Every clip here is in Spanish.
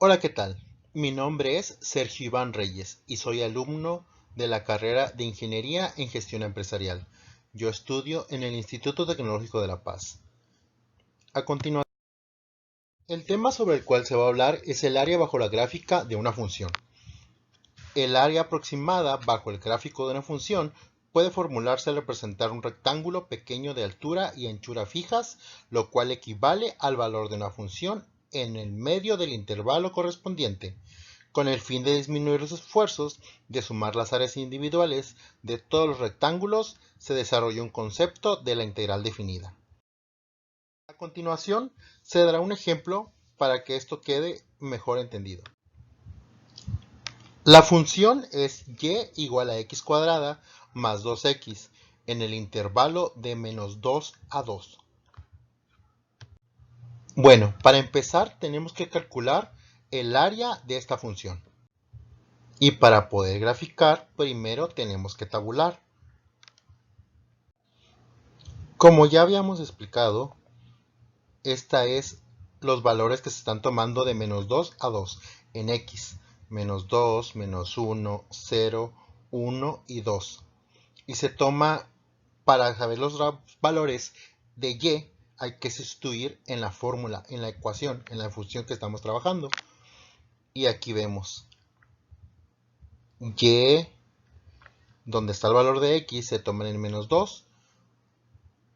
Hola, ¿qué tal? Mi nombre es Sergio Iván Reyes y soy alumno de la carrera de Ingeniería en Gestión Empresarial. Yo estudio en el Instituto Tecnológico de La Paz. A continuación, el tema sobre el cual se va a hablar es el área bajo la gráfica de una función. El área aproximada bajo el gráfico de una función puede formularse al representar un rectángulo pequeño de altura y anchura fijas, lo cual equivale al valor de una función en el medio del intervalo correspondiente, con el fin de disminuir los esfuerzos de sumar las áreas individuales de todos los rectángulos. Se desarrolla un concepto de la integral definida. A continuación, se dará un ejemplo para que esto quede mejor entendido. La función es y igual a x cuadrada más 2x en el intervalo de menos 2 a 2. Bueno, para empezar tenemos que calcular el área de esta función. Y para poder graficar, primero tenemos que tabular. Como ya habíamos explicado, esta es los valores que se están tomando de menos 2 a 2 en x. Menos 2, menos 1, 0, 1 y 2. Y se toma, para saber los valores de y, hay que sustituir en la fórmula, en la ecuación, en la función que estamos trabajando. Y aquí vemos y, donde está el valor de x, se toma en el menos 2.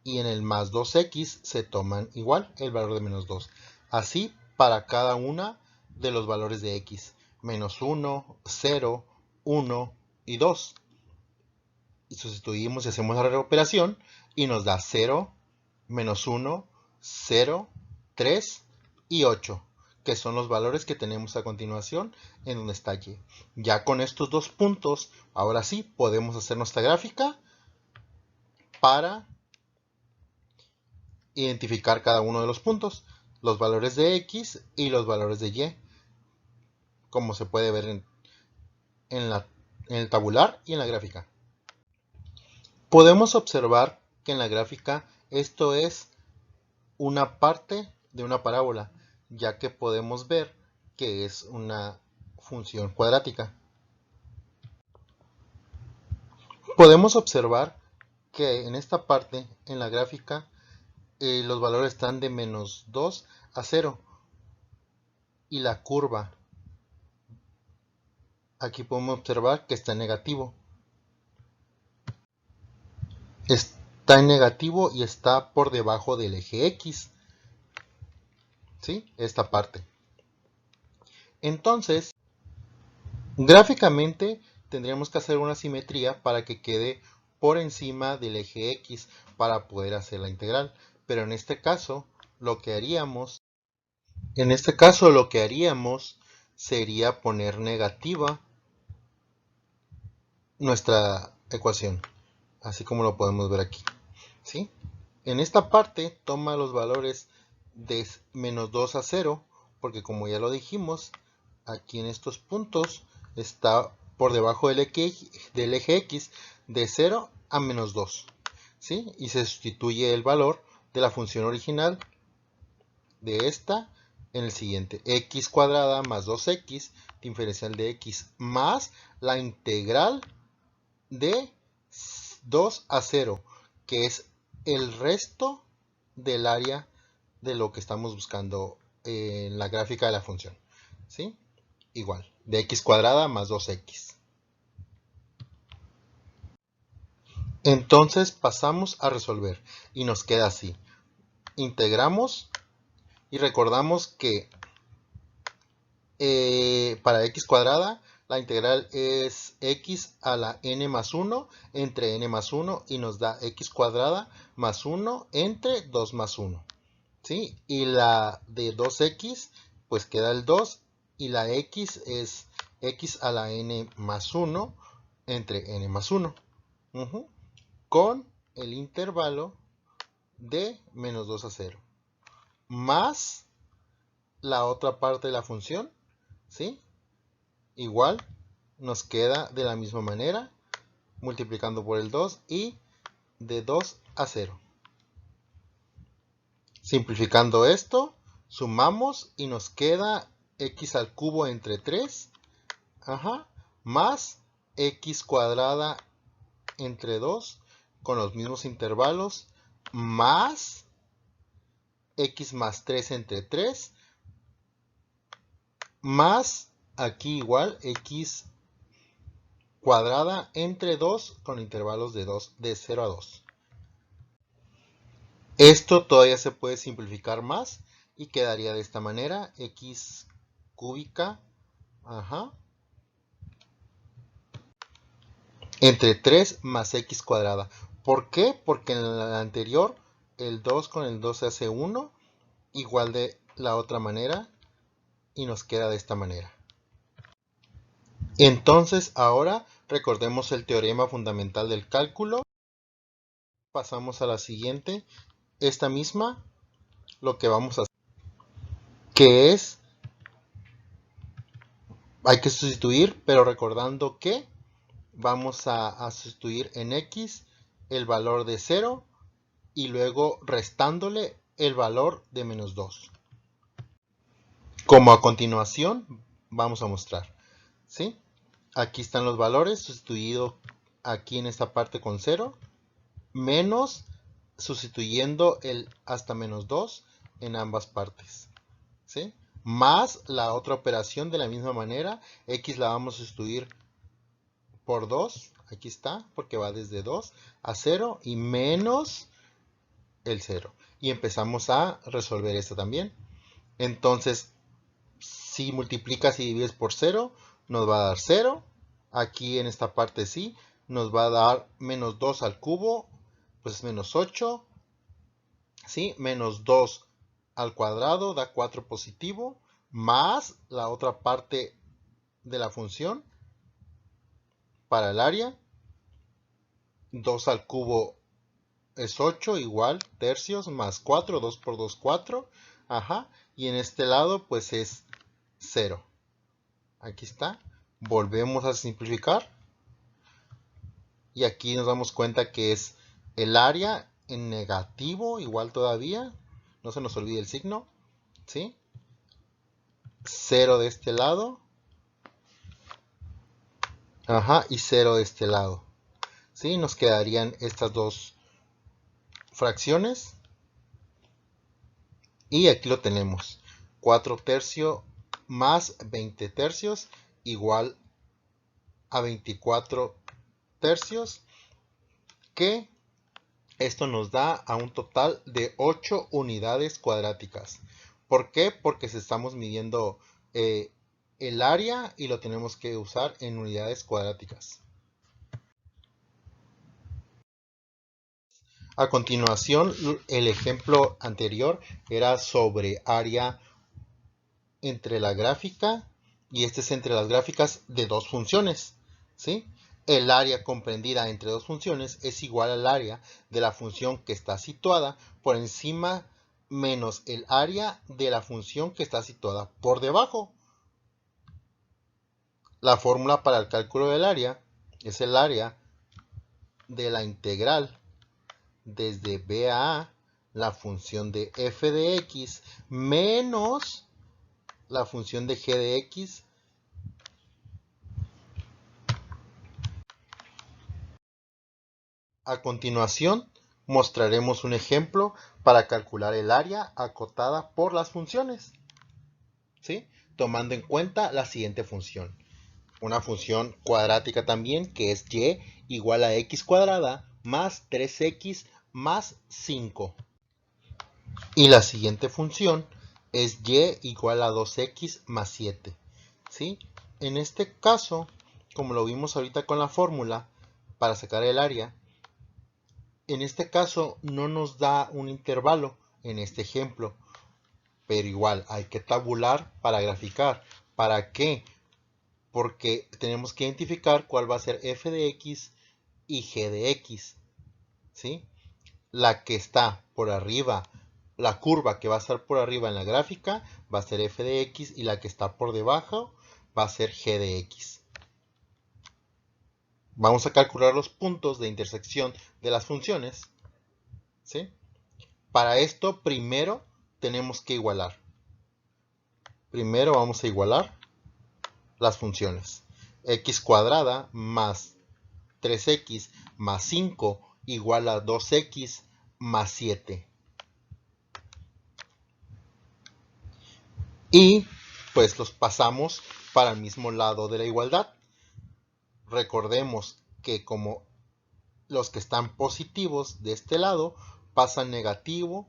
Y en el más 2x se toman igual el valor de menos 2. Así para cada una de los valores de x. Menos 1, 0, 1 y 2. Y sustituimos y hacemos la reoperación y nos da 0, menos 1, 0, 3 y 8, que son los valores que tenemos a continuación en donde está y. Ya con estos dos puntos, ahora sí podemos hacer nuestra gráfica para identificar cada uno de los puntos, los valores de x y los valores de y, como se puede ver en el tabular y en la gráfica. Podemos observar que en la gráfica esto es una parte de una parábola, ya que podemos ver que es una función cuadrática. Podemos observar que en esta parte, en la gráfica, los valores están de menos 2 a 0 y la curva, aquí podemos observar que está en negativo. Está en negativo y está por debajo del eje X. ¿Sí? Esta parte. Entonces, gráficamente tendríamos que hacer una simetría para que quede por encima del eje X para poder hacer la integral. Pero en este caso, lo que haríamos sería poner negativa nuestra ecuación, así como lo podemos ver aquí. ¿Sí? En esta parte toma los valores de menos 2 a 0, porque como ya lo dijimos, aquí en estos puntos está por debajo del eje X de 0 a menos 2. ¿Sí? Y se sustituye el valor de la función original de esta en el siguiente. X cuadrada más 2x, diferencial de x, más la integral de 2 a 0, que es el resto del área de lo que estamos buscando en la gráfica de la función. ¿Sí? Igual, de x cuadrada más 2x. Entonces pasamos a resolver y nos queda así. Integramos y recordamos que para x cuadrada la integral es x a la n más 1 entre n más 1 y nos da x cuadrada más 1 entre 2 más 1. ¿Sí? Y la de 2x pues queda el 2 y la x es x a la n más 1 entre n más 1. Con el intervalo de menos 2 a 0. Más la otra parte de la función, ¿sí? Igual nos queda de la misma manera, multiplicando por el 2 y de 2 a 0. Simplificando esto, sumamos y nos queda x al cubo entre 3, más x cuadrada entre 2 con los mismos intervalos, más x más 3 entre 3, más aquí igual x cuadrada entre 2 con intervalos de 0 a 2. Esto todavía se puede simplificar más y quedaría de esta manera, x cúbica, entre 3 más x cuadrada. ¿Por qué? Porque en la anterior el 2 con el 2 se hace 1, igual de la otra manera, y nos queda de esta manera. Entonces ahora recordemos el teorema fundamental del cálculo. Pasamos a la siguiente. Esta misma, lo que vamos a hacer, que es, hay que sustituir, pero recordando que vamos a sustituir en x el valor de 0 y luego restándole el valor de menos 2. Como a continuación vamos a mostrar, ¿sí? Aquí están los valores, sustituido aquí en esta parte con 0, menos sustituyendo el hasta menos 2 en ambas partes, ¿sí? Más la otra operación de la misma manera, x la vamos a sustituir por 2, aquí está, porque va desde 2 a 0 y menos el 0. Y empezamos a resolver esto también. Entonces, si multiplicas y divides por 0, nos va a dar 0. Aquí en esta parte sí, nos va a dar menos 2 al cubo, pues es menos 8. ¿Sí? Menos 2 al cuadrado da 4 positivo, más la otra parte de la función para el área. 2 al cubo es 8, igual tercios, más 4, 2 por 2, 4. Y en este lado pues es 0. Aquí está. Volvemos a simplificar. Y aquí nos damos cuenta que es el área en negativo, igual todavía. No se nos olvide el signo. ¿Sí? 0 de este lado. Y 0 de este lado. ¿Sí? Nos quedarían estas dos fracciones. Y aquí lo tenemos. 4 tercios más 20 tercios igual a 24 tercios. Que esto nos da a un total de 8 unidades cuadráticas. ¿Por qué? Porque estamos midiendo el área y lo tenemos que usar en unidades cuadráticas. A continuación, el ejemplo anterior era sobre área entre la gráfica y este es entre las gráficas de dos funciones, ¿sí? El área comprendida entre dos funciones es igual al área de la función que está situada por encima menos el área de la función que está situada por debajo. La fórmula para el cálculo del área es el área de la integral desde b a a, la función de f de x menos la función de g de x A continuación, mostraremos un ejemplo para calcular el área acotada por las funciones, ¿sí? Tomando en cuenta la siguiente función. Una función cuadrática también, que es y igual a x cuadrada más 3x más 5. Y la siguiente función es y igual a 2x más 7, ¿sí? En este caso, como lo vimos ahorita con la fórmula, para sacar el área, en este caso no nos da un intervalo en este ejemplo, pero igual hay que tabular para graficar. ¿Para qué? Porque tenemos que identificar cuál va a ser f de x y g de x, ¿sí? La que está por arriba, la curva que va a estar por arriba en la gráfica va a ser f de x y la que está por debajo va a ser g de x. Vamos a calcular los puntos de intersección de las funciones, ¿sí? Para esto primero tenemos que igualar. primero vamos a igualar las funciones. X cuadrada más 3x más 5 igual a 2x más 7. Y pues los pasamos para el mismo lado de la igualdad. Recordemos que como los que están positivos de este lado pasan negativo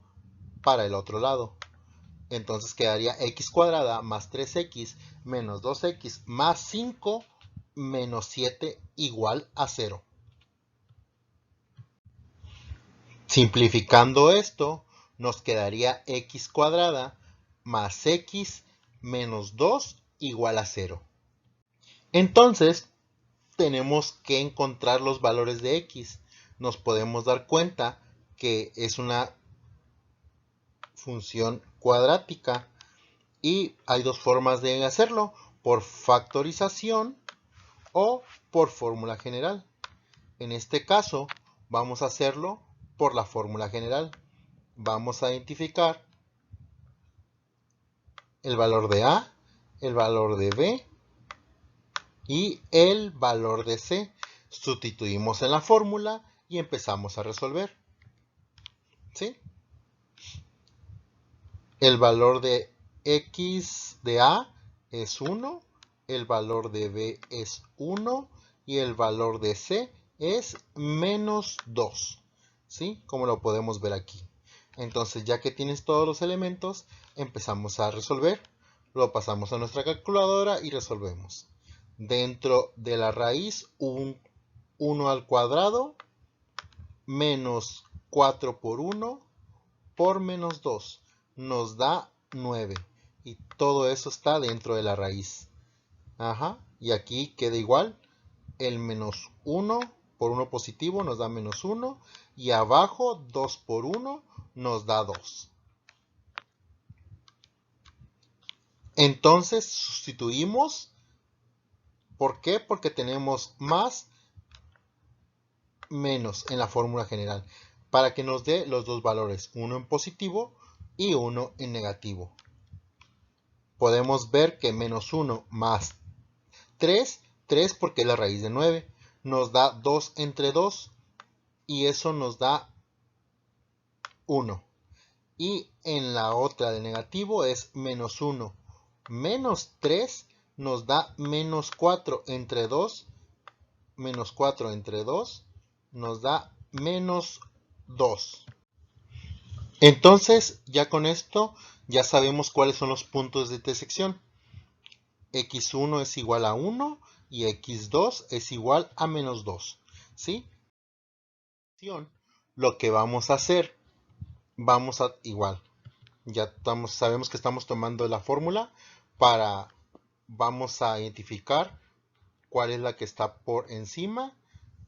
para el otro lado. Entonces quedaría x cuadrada más 3x menos 2x más 5 menos 7 igual a 0. Simplificando esto, nos quedaría x cuadrada más x menos 2 igual a 0. Entonces, tenemos que encontrar los valores de x. Nos podemos dar cuenta que es una función cuadrática y hay dos formas de hacerlo, por factorización o por fórmula general. En este caso, vamos a hacerlo por la fórmula general. Vamos a identificar el valor de A, el valor de B y el valor de C. Sustituimos en la fórmula y empezamos a resolver. ¿Sí? El valor de x de A es 1, el valor de B es 1 y el valor de C es menos 2. ¿Sí? Como lo podemos ver aquí. Entonces, ya que tienes todos los elementos, empezamos a resolver. Lo pasamos a nuestra calculadora y resolvemos. Dentro de la raíz, un 1 al cuadrado menos 4 por 1 por menos 2 nos da 9. Y todo eso está dentro de la raíz. Y aquí queda igual. El menos 1 por 1 positivo nos da menos 1. Y abajo 2 por 1 nos da 2. Entonces sustituimos. ¿Por qué? Porque tenemos más menos en la fórmula general. Para que nos dé los dos valores. Uno en positivo y uno en negativo. Podemos ver que menos 1 más 3 porque es la raíz de 9, nos da 2 entre 2 y eso nos da 1. Y en la otra de negativo es menos 1 menos 3 nos da menos 4 entre 2, menos 4 entre 2 nos da menos 2. Entonces, ya con esto, ya sabemos cuáles son los puntos de intersección. x1 es igual a 1 y x2 es igual a menos 2. ¿Sí? Lo que vamos a hacer, igual, ya sabemos que estamos tomando la fórmula vamos a identificar cuál es la que está por encima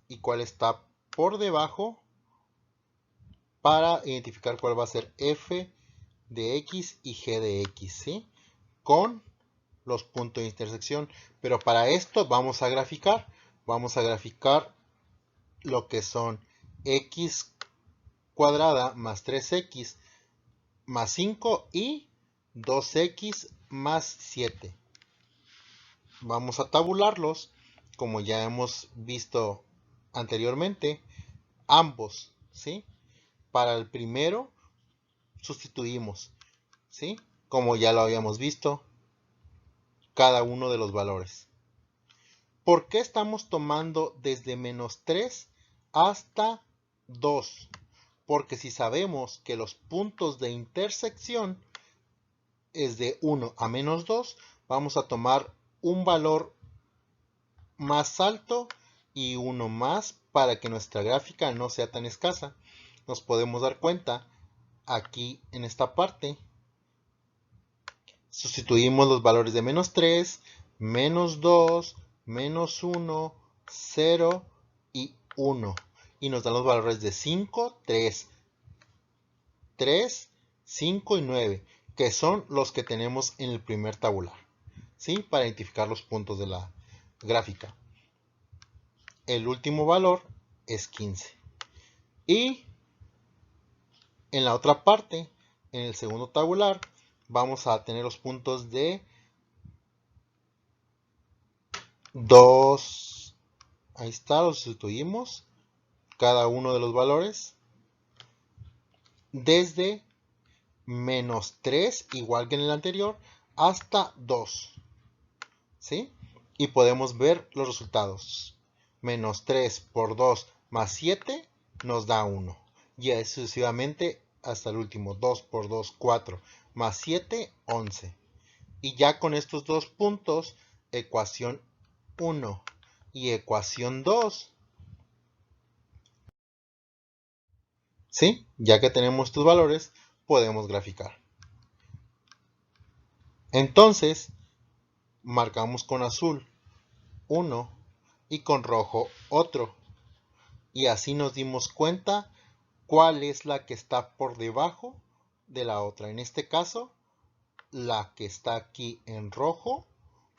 y cuál está por debajo para identificar cuál va a ser f de x y g de x, ¿sí? Con los puntos de intersección. Pero para esto vamos a graficar lo que son x cuadrada más 3x más 5 y 2x más 7. Vamos a tabularlos como ya hemos visto anteriormente, ambos, ¿sí? Para el primero sustituimos, ¿sí? Como ya lo habíamos visto, cada uno de los valores. ¿Por qué estamos tomando desde menos 3 hasta 2? Porque si sabemos que los puntos de intersección es de 1 a menos 2, vamos a tomar un valor más alto y uno más para que nuestra gráfica no sea tan escasa. Nos podemos dar cuenta aquí en esta parte. Sustituimos los valores de menos 3, menos 2, menos 1, 0 y 1. Y nos dan los valores de 5, 3, 5 y 9, que son los que tenemos en el primer tabular, ¿sí? Para identificar los puntos de la gráfica. El último valor es 15. Y en la otra parte, en el segundo tabular, vamos a tener los puntos de 2, ahí está, los sustituimos, cada uno de los valores, desde menos 3, igual que en el anterior, hasta 2, ¿sí? Y podemos ver los resultados. Menos 3 por 2 más 7 nos da 1. Y así sucesivamente hasta el último. 2 por 2, 4, más 7, 11. Y ya con estos dos puntos, ecuación 1 y ecuación 2, ¿sí? Ya que tenemos estos valores, podemos graficar. Entonces, marcamos con azul 1 y con rojo otro. Y así nos dimos cuenta cuál es la que está por debajo de la otra. En este caso, la que está aquí en rojo,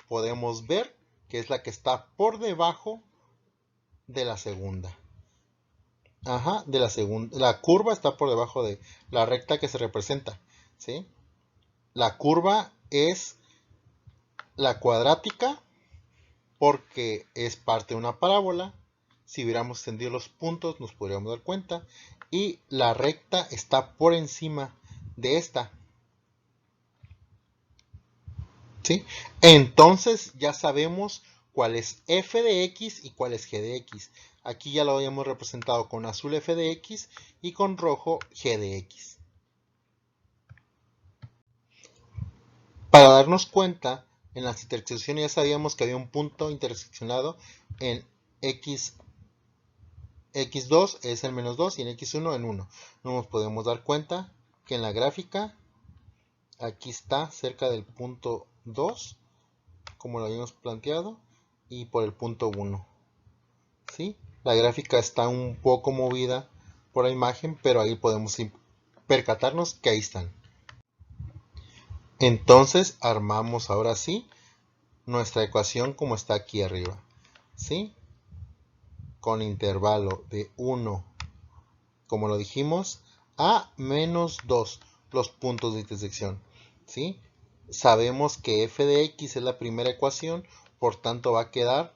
podemos ver que es la que está por debajo de la segunda. Ajá, de la segunda. La curva está por debajo de la recta que se representa, ¿sí? La curva es la cuadrática porque es parte de una parábola. Si hubiéramos extendido los puntos nos podríamos dar cuenta. Y la recta está por encima de esta, ¿sí? Entonces ya sabemos cuál es f de x y cuál es g de x. Aquí ya lo habíamos representado con azul f de x y con rojo g de x. Para darnos cuenta, en las intersecciones ya sabíamos que había un punto interseccionado en x2 es el menos 2 y en x1 en 1. Nos podemos dar cuenta que en la gráfica aquí está cerca del punto 2, como lo habíamos planteado, y por el punto 1. ¿Sí? La gráfica está un poco movida por la imagen, pero ahí podemos percatarnos que ahí están. Entonces armamos ahora sí nuestra ecuación como está aquí arriba, ¿sí? Con intervalo de 1, como lo dijimos, a menos 2 los puntos de intersección, ¿sí? Sabemos que f de x es la primera ecuación, por tanto va a quedar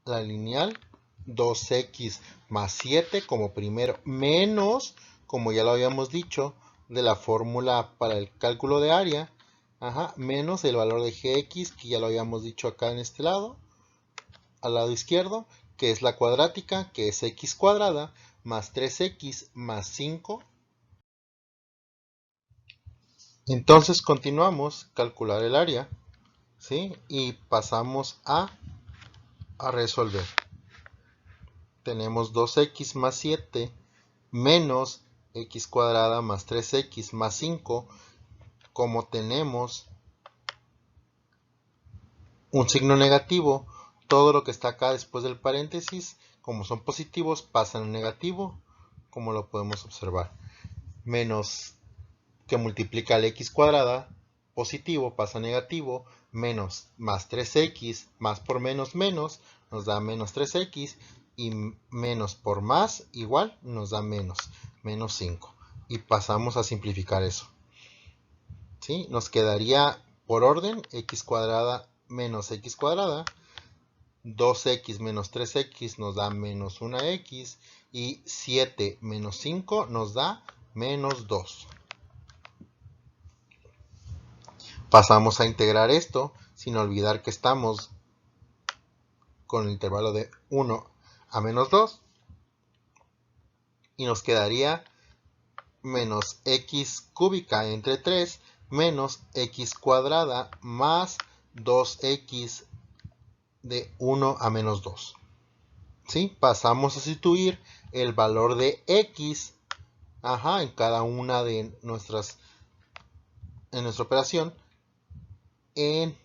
la lineal 2x más 7 como primero, menos, como ya lo habíamos dicho, de la fórmula para el cálculo de área, menos el valor de gx, que ya lo habíamos dicho acá en este lado, al lado izquierdo, que es la cuadrática, que es x cuadrada, más 3x más 5. Entonces continuamos, calcular el área, ¿sí? Y pasamos a resolver. Tenemos 2x más 7 menos x cuadrada más 3x más 5. Como tenemos un signo negativo, todo lo que está acá después del paréntesis, como son positivos, pasan en negativo, como lo podemos observar. Menos que multiplica el x cuadrada, positivo pasa a negativo, menos más 3x, más por menos menos, nos da menos 3x, y menos por más igual nos da menos 5. Y pasamos a simplificar eso, ¿sí? Nos quedaría por orden x cuadrada menos x cuadrada, 2x menos 3x nos da menos 1x, y 7 menos 5 nos da menos 2. Pasamos a integrar esto, sin olvidar que estamos con el intervalo de 1 a menos 2. Y nos quedaría menos x cúbica entre 3 menos x cuadrada más 2x de 1 a menos 2. ¿Sí? Pasamos a sustituir el valor de x en cada una de nuestra operación en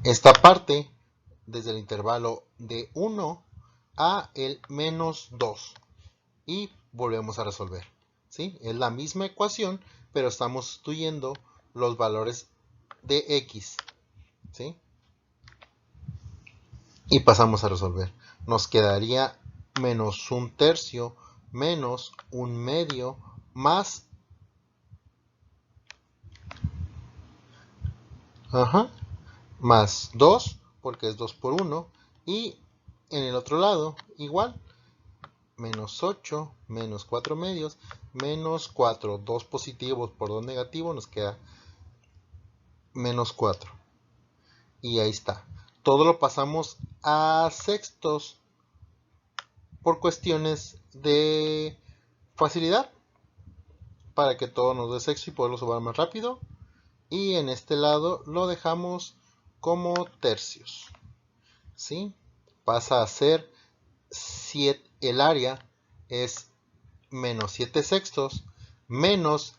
esta parte, desde el intervalo de 1 a el menos 2. Y volvemos a resolver, ¿sí? Es la misma ecuación, pero estamos sustituyendo los valores de x, ¿sí? Y pasamos a resolver. Nos quedaría menos 1/3 menos 1/2 más Ajá. Más 2, porque es 2 por 1. Y en el otro lado, igual. Menos 8, menos 4 medios, menos 4. 2 positivos por 2 negativos, nos queda menos 4. Y ahí está. Todo lo pasamos a sextos por cuestiones de facilidad, para que todo nos dé sexto y poderlo sumar más rápido. Y en este lado lo dejamos como tercios, ¿sí? Pasa a ser 7, el área es menos 7 sextos menos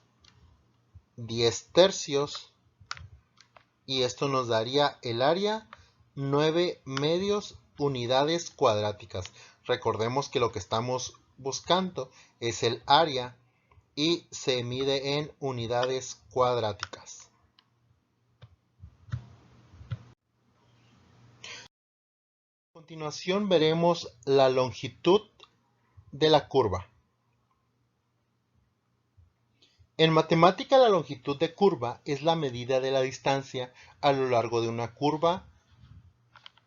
10 tercios, y esto nos daría el área 9 medios unidades cuadráticas. Recordemos que lo que estamos buscando es el área y se mide en unidades cuadráticas. A continuación veremos la longitud de la curva. En matemática, la longitud de curva es la medida de la distancia a lo largo de una curva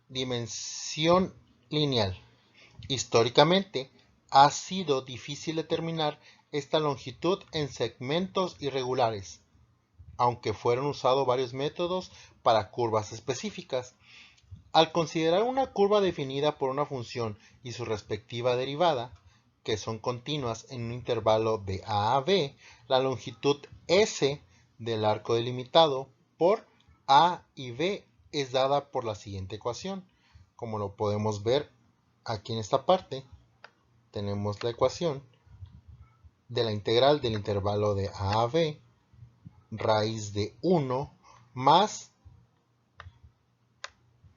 dimensión lineal. Históricamente, ha sido difícil determinar esta longitud en segmentos irregulares, aunque fueron usados varios métodos para curvas específicas. Al considerar una curva definida por una función y su respectiva derivada, que son continuas en un intervalo de a b, la longitud S del arco delimitado por a y b es dada por la siguiente ecuación. Como lo podemos ver aquí en esta parte, tenemos la ecuación de la integral del intervalo de a b, raíz de 1 más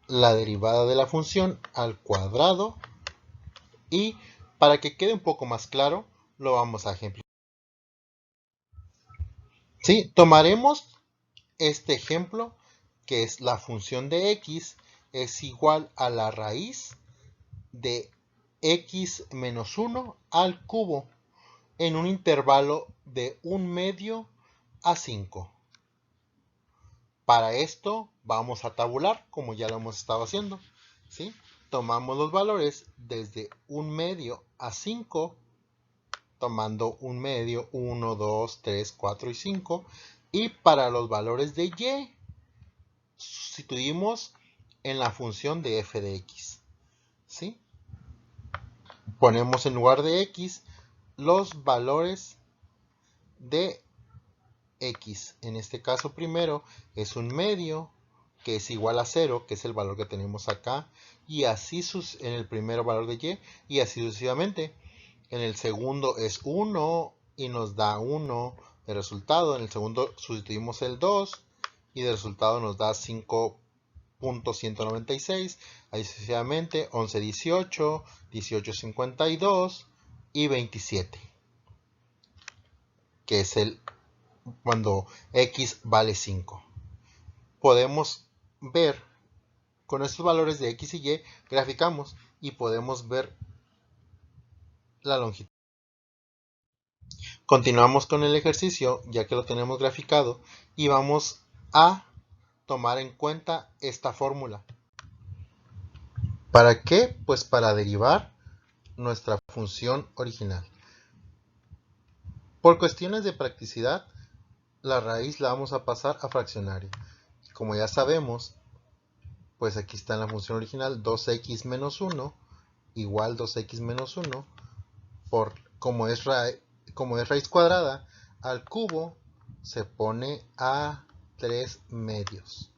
la derivada de la función al cuadrado, y para que quede un poco más claro, lo vamos a ejemplificar. Sí, tomaremos este ejemplo, que es la función de x es igual a la raíz de x menos 1 al cubo en un intervalo de 1 medio a 5. Para esto vamos a tabular, como ya lo hemos estado haciendo, ¿sí? Tomamos los valores desde 1 medio a 5, tomando 1 medio, 1, 2, 3, 4 y 5. Y para los valores de y, sustituimos en la función de f de x, ¿sí? Ponemos en lugar de x los valores de x. En este caso primero es 1 medio, que es igual a 0, que es el valor que tenemos acá, y así en el primer valor de y así sucesivamente. En el segundo es 1 y nos da 1 de resultado. En el segundo sustituimos el 2 y de resultado nos da 5.196. Ahí sucesivamente 11, 18, 18, 52 y 27, que es cuando x vale 5. Podemos ver con estos valores de x y y, graficamos y podemos ver la longitud. Continuamos con el ejercicio, ya que lo tenemos graficado, y vamos a tomar en cuenta esta fórmula. ¿Para qué? Pues para derivar nuestra función original. Por cuestiones de practicidad, la raíz la vamos a pasar a fraccionario. Como ya sabemos, pues aquí está en la función original 2x menos 1 igual 2x menos 1 por, como es raíz cuadrada, al cubo se pone a 3 medios.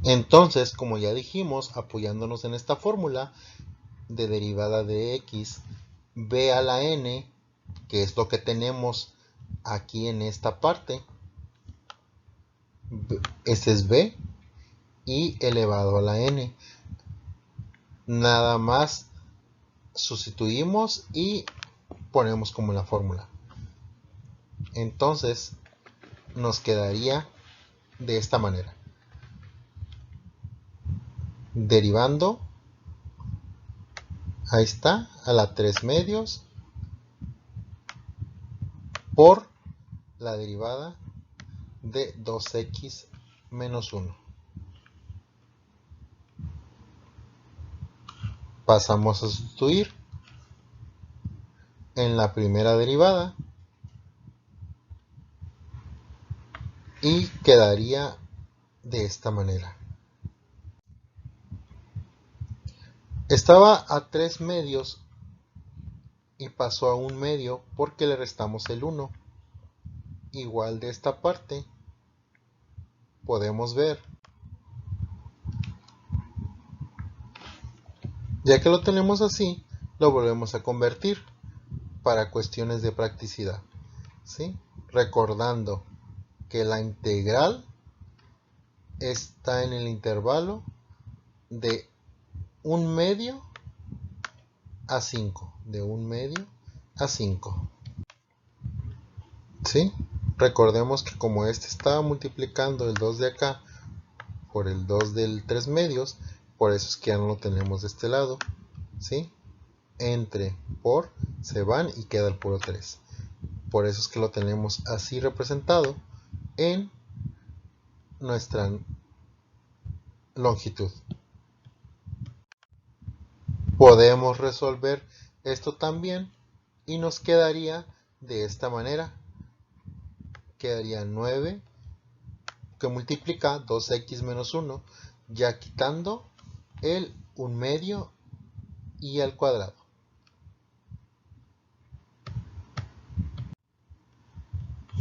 Entonces, como ya dijimos, apoyándonos en esta fórmula de derivada de x, b a la n, que es lo que tenemos aquí en esta parte, este es b, y elevado a la n. Nada más sustituimos y ponemos como la fórmula. Entonces nos quedaría de esta manera. Derivando, ahí está, a la 3 medios por la derivada de 2x menos 1. Pasamos a sustituir en la primera derivada y quedaría de esta manera. Estaba a 3 medios y pasó a 1 medio porque le restamos el 1. Igual de esta parte podemos ver, ya que lo tenemos así, lo volvemos a convertir para cuestiones de practicidad, ¿sí? Recordando que la integral está en el intervalo de 1 medio a 5, de 1 medio a 5, ¿sí? Recordemos que como este estaba multiplicando el 2 de acá por el 2 del 3 medios, por eso es que ya no lo tenemos de este lado, ¿sí? Entre por se van y queda el puro 3. Por eso es que lo tenemos así representado en nuestra longitud. Podemos resolver esto también y nos quedaría de esta manera. Quedaría 9 que multiplica 2x menos 1, ya quitando el 1 medio y al cuadrado.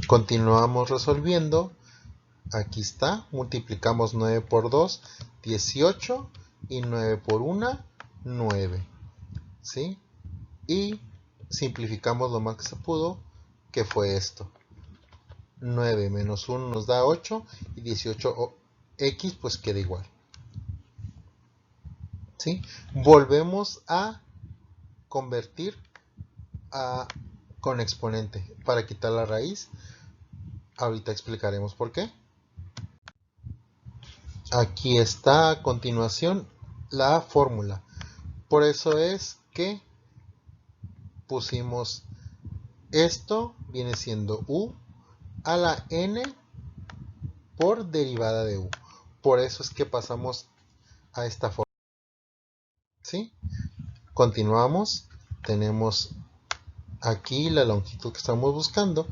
Continuamos resolviendo. Aquí está, multiplicamos 9 por 2, 18, y 9 por 1, 9, ¿sí? Y simplificamos lo más que se pudo, que fue esto. 9 menos 1 nos da 8, y 18x pues queda igual, ¿sí? Volvemos a convertir con exponente para quitar la raíz. Ahorita explicaremos por qué. Aquí está a continuación la fórmula. Por eso es que pusimos esto, viene siendo u a la n por derivada de u. Por eso es que pasamos a esta forma, ¿sí? Continuamos. Tenemos aquí la longitud que estamos buscando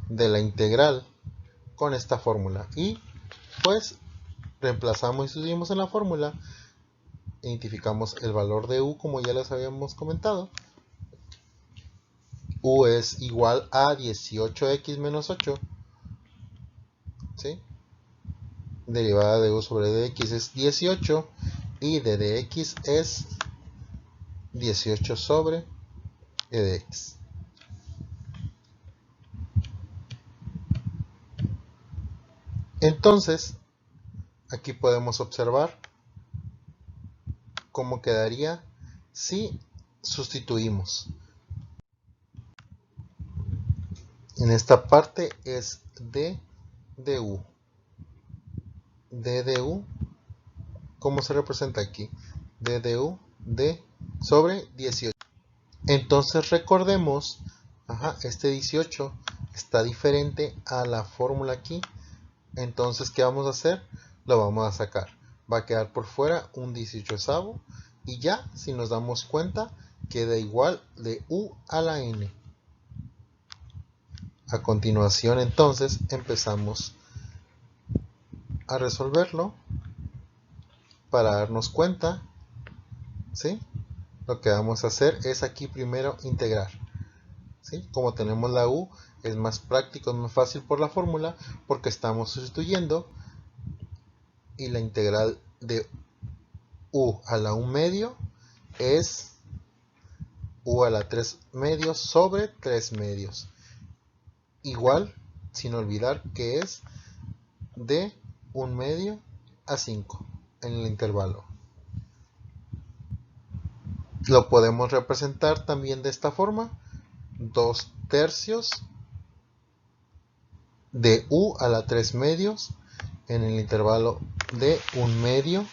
de la integral con esta fórmula. Y pues reemplazamos y sustituimos en la fórmula. Identificamos el valor de u como ya les habíamos comentado. U es igual a 18x menos 8, ¿sí? Derivada de u sobre dx es 18 y de dx es 18 sobre dx. Entonces, aquí podemos observar cómo quedaría si sustituimos. En esta parte es d de u. D de u, ¿cómo se representa aquí? D de u, d sobre 18. Entonces recordemos, este 18 está diferente a la fórmula aquí. Entonces, ¿qué vamos a hacer? Lo vamos a sacar. Va a quedar por fuera un 18avo y ya, si nos damos cuenta, queda igual de u a la n. A continuación, entonces, empezamos a resolverlo para darnos cuenta, ¿sí? Lo que vamos a hacer es aquí primero integrar, ¿sí? Como tenemos la u, es más práctico, es más fácil por la fórmula, porque estamos sustituyendo, y la integral de u a la 1 medio es u a la 3 medios sobre 3 medios. Igual, sin olvidar que es de 1 medio a 5 en el intervalo. Lo podemos representar también de esta forma: 2 tercios de u a la 3 medios en el intervalo de 1 medio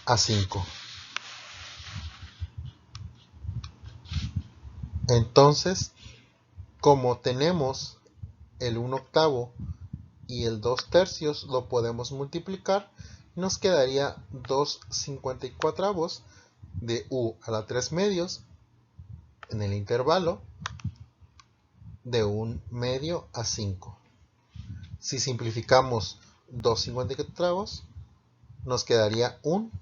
a 5. Entonces, como tenemos el 1 octavo y el 2/3 lo podemos multiplicar y nos quedaría 2/54 de u a la 3 medios en el intervalo de 1 medio a 5. Si simplificamos 2/54, nos quedaría un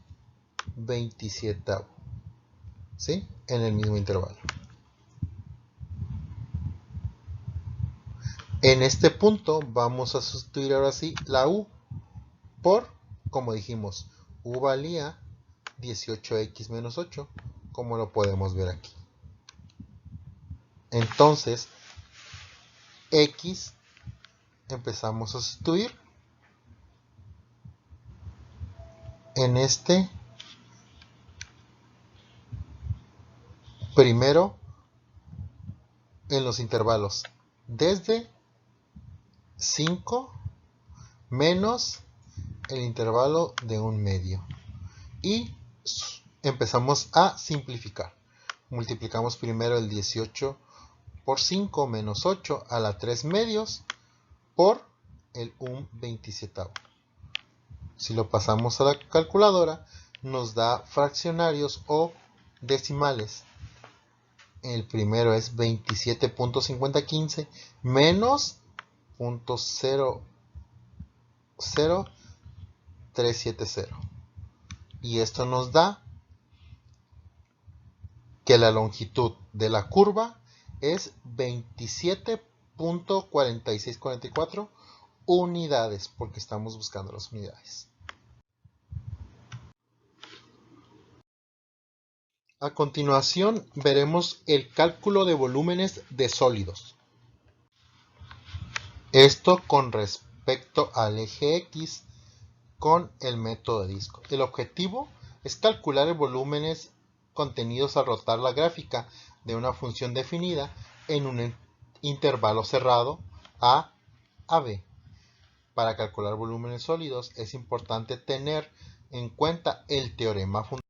27, ¿sí? En el mismo intervalo. En este punto vamos a sustituir ahora sí la u por, como dijimos, u valía 18x menos 8, como lo podemos ver aquí. Entonces, x empezamos a sustituir en este primero en los intervalos desde 5 menos el intervalo de 1 medio. Y empezamos a simplificar. Multiplicamos primero el 18 por 5 menos 8 a la 3 medios por el 1/27. Si lo pasamos a la calculadora, nos da fraccionarios o decimales. El primero es 27.5015 menos 0.00370. Y esto nos da que la longitud de la curva es 27.4644 unidades, porque estamos buscando las unidades. A continuación veremos el cálculo de volúmenes de sólidos. Esto con respecto al eje X con el método de disco. El objetivo es calcular el volúmenes contenidos al rotar la gráfica de una función definida en un intervalo cerrado a b. Para calcular volúmenes sólidos es importante tener en cuenta el teorema fundamental.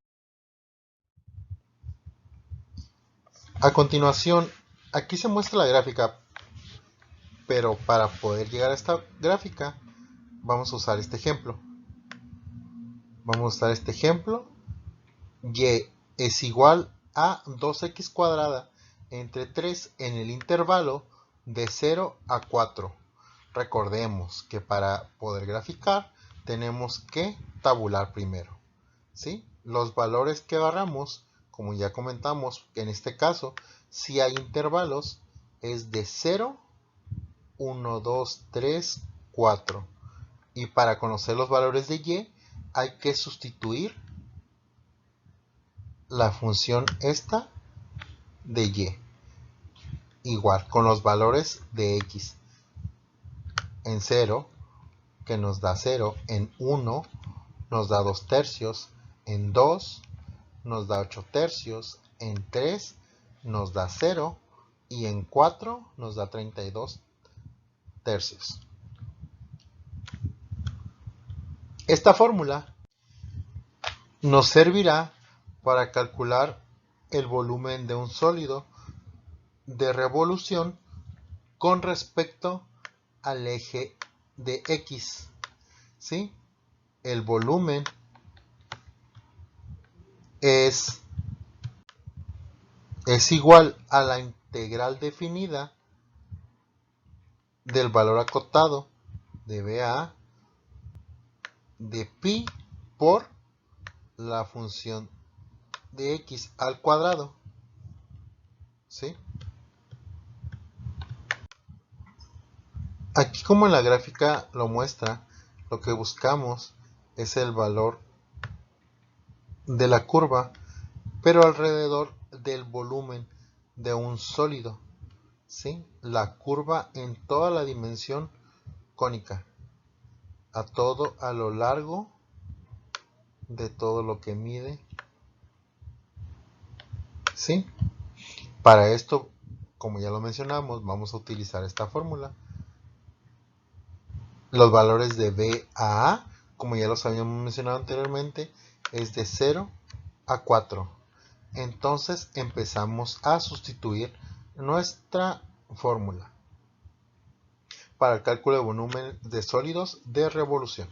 A continuación, aquí se muestra la gráfica, pero para poder llegar a esta gráfica vamos a usar este ejemplo. Y es igual a 2x cuadrada entre 3 en el intervalo de 0 a 4. Recordemos que para poder graficar tenemos que tabular primero, ¿sí? Los valores que agarramos, como ya comentamos, en este caso, si hay intervalos, es de 0, 1, 2, 3, 4. Y para conocer los valores de y, hay que sustituir la función esta de y. Igual, con los valores de x. En 0, que nos da 0. En 1, nos da 2/3. En 2, nos da 8/3. En 3, nos da 0. Y en 4, nos da 32/3. Esta fórmula nos servirá para calcular el volumen de un sólido de revolución con respecto al eje de X, ¿sí? El volumen es igual a la integral definida del valor acotado de BA de pi por la función de x al cuadrado, ¿sí? Aquí, como en la gráfica lo muestra, lo que buscamos es el valor de la curva, pero alrededor del volumen de un sólido, ¿sí? La curva en toda la dimensión cónica, a lo largo de todo lo que mide, ¿sí? Para esto, como ya lo mencionamos, vamos a utilizar esta fórmula. Los valores de B a A, como ya los habíamos mencionado anteriormente, es de 0 a 4. Entonces empezamos a sustituir nuestra fórmula. para el cálculo de volumen de sólidos de revolución.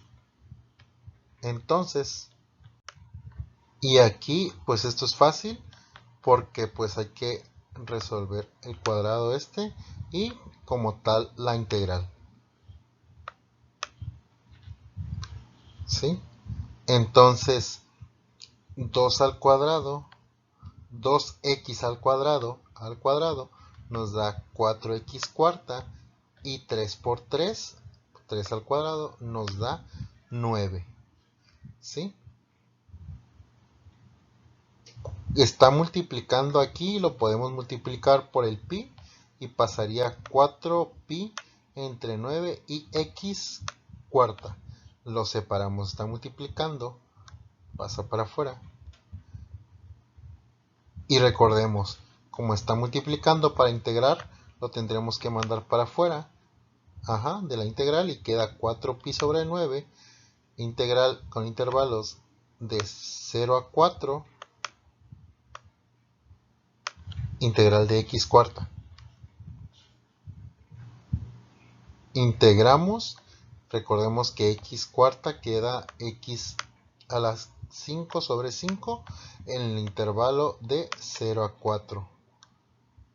Entonces, y aquí pues esto es fácil porque pues hay que resolver el cuadrado este y como tal la integral. ¿Sí? Entonces 2 al cuadrado, 2x al cuadrado nos da 4x cuarta y 3 por 3, 3 al cuadrado nos da 9. ¿Sí? Está multiplicando aquí, lo podemos multiplicar por el pi y pasaría 4pi entre 9 y x cuarta. Lo separamos, está multiplicando, pasa para afuera. Y recordemos, como está multiplicando para integrar, lo tendremos que mandar para afuera de la integral y queda 4pi sobre 9, integral con intervalos de 0 a 4, integral de x cuarta. Integramos, recordemos que x cuarta queda x a las 5 sobre 5 en el intervalo de 0 a 4.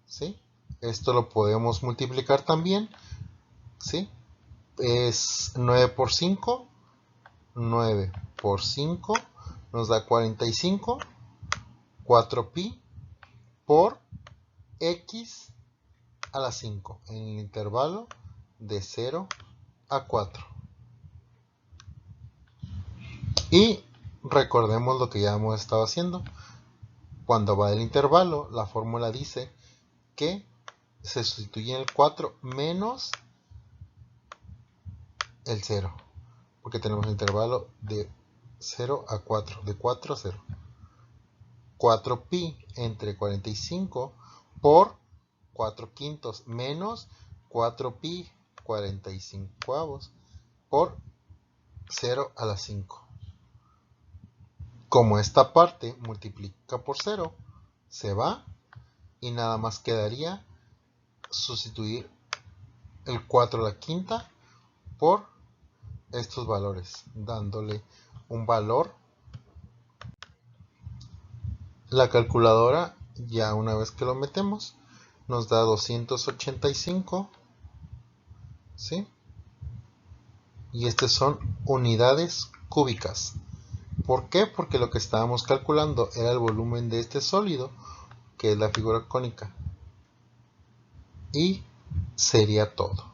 ¿Sí? Esto lo podemos multiplicar también. ¿Sí? Es 9 por 5. 9 por 5 nos da 45. 4pi por x a la 5 en el intervalo de 0 a 4. Y recordemos lo que ya hemos estado haciendo. Cuando va del intervalo, la fórmula dice que se sustituye el 4 menos el 0. Porque tenemos el intervalo de 0 a 4, de 4 a 0. 4pi entre 45 por 4 quintos menos 4pi 45 por 0 a la 5. Como esta parte multiplica por 0, se va y nada más quedaría sustituir el 4 a la quinta por estos valores, dándole un valor. La calculadora, ya una vez que lo metemos, nos da 285, ¿sí? Y estas son unidades cúbicas. ¿Por qué? Porque lo que estábamos calculando era el volumen de este sólido, que es la figura cónica. Y sería todo.